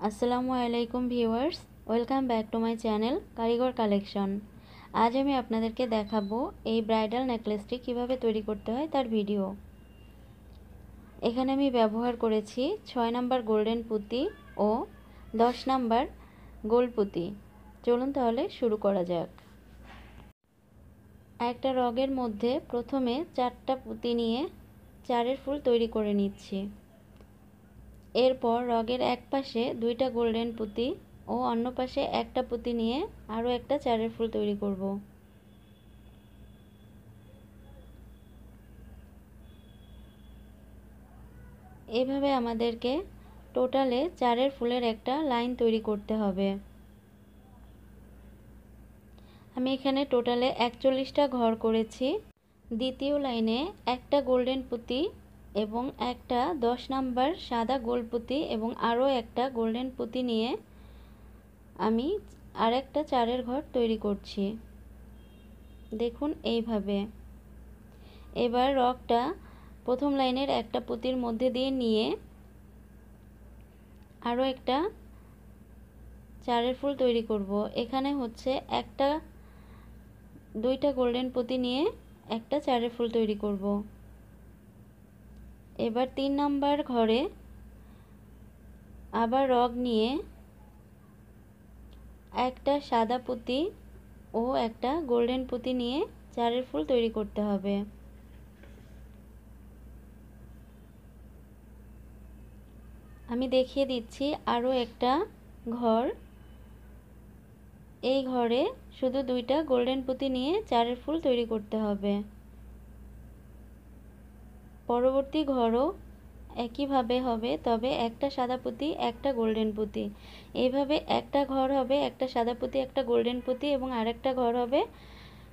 আসসালামু আলাইকুম viewers, welcome back to my channel কারিগর কালেকশন। আজ আমি আপনাদেরকে দেখাবো এই ব্রাইডাল নেকলেসটি কিভাবে তৈরি করতে হয় তার ভিডিও। এখানে আমি ব্যবহার করেছি 6 নাম্বার গোল্ডেন পুঁতি ও 10 নাম্বার গোল্ড পুঁতি। চলুন তাহলে শুরু করা যাক। একটা রগের মধ্যে প্রথমে 4টা পুঁতি নিয়ে 4-এর ফুল তৈরি করে নিচ্ছি। এরপর রগের এক পাশে 2টা গোল্ডেন পুঁতি ও অন্য পাশে একটা পুঁতি নিয়ে আরও একটা 4-এর ফুল তৈরি করব। এভাবে আমাদেরকে টোটালে 4-এর ফুলের একটা লাইন তৈরি করতে হবে। আমি এখানে টোটালে 41টা ঘর করেছি। দ্বিতীয় লাইনে একটা গোল্ডেন পুঁতি এবং একটা 10 নাম্বার সাদা গোল্ড পুঁতি এবং আরও একটা গোল্ডেন পুঁতি নিয়ে আমি আরেকটা 4-এর ঘর তৈরি করছি। দেখুন এইভাবে। এবার রগটা প্রথম লাইনের একটা পুঁতির মধ্যে দিয়ে নিয়ে আরও একটা 4-এর ফুল তৈরি করব। এখানে হচ্ছে 2টা গোল্ডেন পুঁতি নিয়ে একটা 4-এর ফুল তৈরি করব। এবার 3 নাম্বার ঘরে আবার রগ নিয়ে একটা সাদা পুঁতি ও একটা গোল্ডেন পুঁতি নিয়ে 4-এর ফুল তৈরি করতে হবে। আমি দেখিয়ে দিচ্ছি আরও একটা ঘর। এই ঘরে শুধু 2টা গোল্ডেন পুঁতি নিয়ে 4-এর ফুল তৈরি করতে হবে। পরবর্তী ঘরও একইভাবে হবে, তবে একটা সাদা পুঁতি একটা গোল্ডেন পুঁতি। এইভাবে একটা ঘর হবে একটা সাদা পুঁতি একটা গোল্ডেন পুঁতি এবং আরেকটা ঘর হবে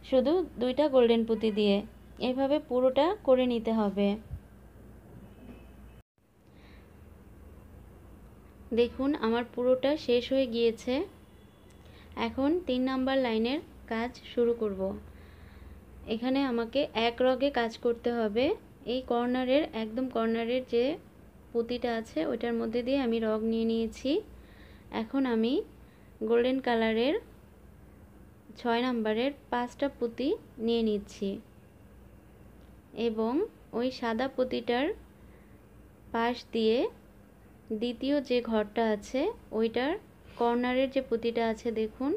শুধু 2টা গোল্ডেন পুঁতি দিয়ে। এইভাবে পুরোটা করে নিতে হবে। দেখুন আমার পুরোটা শেষ হয়ে গিয়েছে। এখন 3 নাম্বার লাইনের কাজ শুরু করব। এখানে আমাকে এক রগে কাজ করতে হবে। এই কর্নারের একদম কর্নারের যে পুঁতিটা আছে ওইটার মধ্যে দিয়ে আমি রগ নিয়ে নিয়েছি। এখন আমি গোল্ডেন কালারের 6 নাম্বারের 5টা পুঁতি নিয়ে নিচ্ছি এবং ওই সাদা পুঁতিটার পাশ দিয়ে দ্বিতীয় যে ঘরটা আছে ওইটার কর্নারের যে পুঁতিটা আছে দেখুন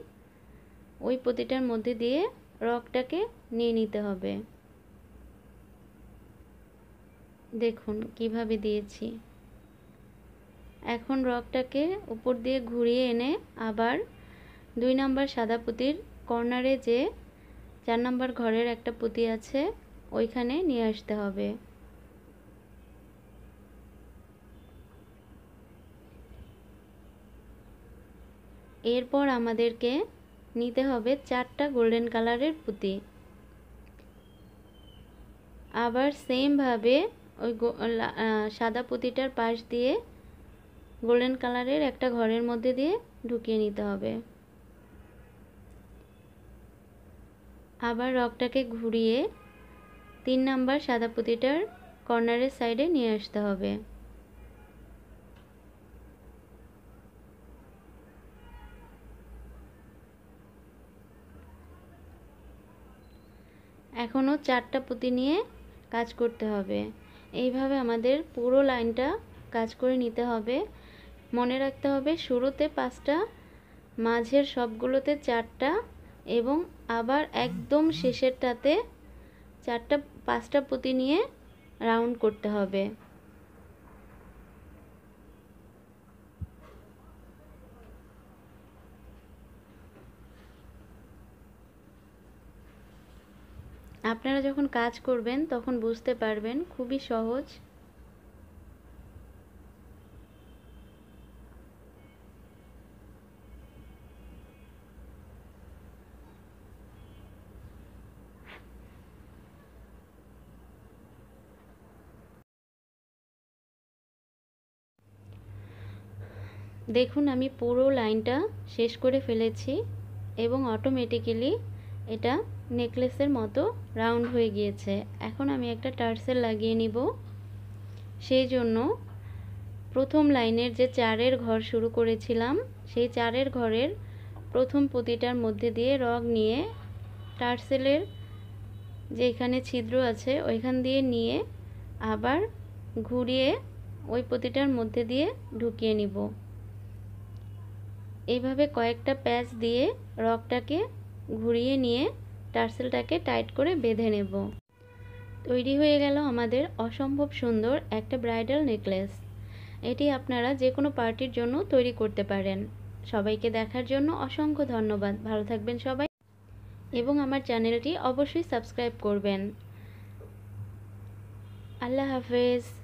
ওই পুঁতিটার মধ্যে দিয়ে রগটাকে নিয়ে নিতে হবে। দেখুন কিভাবে দিয়েছি। এখন রগটাকে উপর দিয়ে ঘুরিয়ে এনে আবার 2 নাম্বার সাদা পুঁতির কর্নারে যে 4 নাম্বার ঘরের একটা পুঁতি আছে ওইখানে নিয়ে আসতে হবে। এরপর আমাদেরকে নিতে হবে 4টা গোল্ডেন কালারের পুঁতি। আবার সেম ভাবে ওই সাদা পুঁতিটার পাশ দিয়ে গোল্ডেন কালারের একটা ঘরের মধ্যে দিয়ে ঢুকিয়ে নিতে হবে। আবার রগটাকে ঘুরিয়ে 3 নাম্বার সাদা পুঁতিটার কর্নারের সাইডে নিয়ে আসতে হবে। এখনও 4টা পুঁতি নিয়ে কাজ করতে হবে। এইভাবে আমাদের পুরো লাইনটা কাজ করে নিতে হবে। মনে রাখতে হবে শুরুতে 5টা, মাঝের সবগুলোতে 4টা এবং আবার একদম শেষেরটাতে 5টা পুঁতি নিয়ে রাউন্ড করতে হবে। আপনারা যখন কাজ করবেন তখন বুঝতে পারবেন, খুবই সহজ। দেখুন আমি পুরো লাইনটা শেষ করে ফেলেছি এবং অটোমেটিক্যালি এটা নেকলেসের মতো রাউন্ড হয়ে গিয়েছে। এখন আমি একটা টার্সেল লাগিয়ে নিব। সেই জন্য প্রথম লাইনের যে চারের ঘর শুরু করেছিলাম সেই চারের ঘরের প্রথম পুঁতিটার মধ্যে দিয়ে রগ নিয়ে টার্সেলের যে এখানে ছিদ্র আছে ওইখান দিয়ে নিয়ে আবার ঘুরিয়ে ওই পুঁতিটার মধ্যে দিয়ে ঢুকিয়ে নিব। এইভাবে কয়েকটা প্যাচ দিয়ে রগটাকে ঘুরিয়ে নিয়ে টার্সেলটাকে টাইট করে বেঁধে নেব। তৈরি হয়ে গেল আমাদের অসম্ভব সুন্দর একটা ব্রাইডাল নেকলেস। এটি আপনারা যে কোনো পার্টির জন্য তৈরি করতে পারেন। সবাইকে দেখার জন্য অসংখ্য ধন্যবাদ। ভালো থাকবেন সবাই এবং আমার চ্যানেলটি অবশ্যই সাবস্ক্রাইব করবেন। আল্লাহ হাফেজ।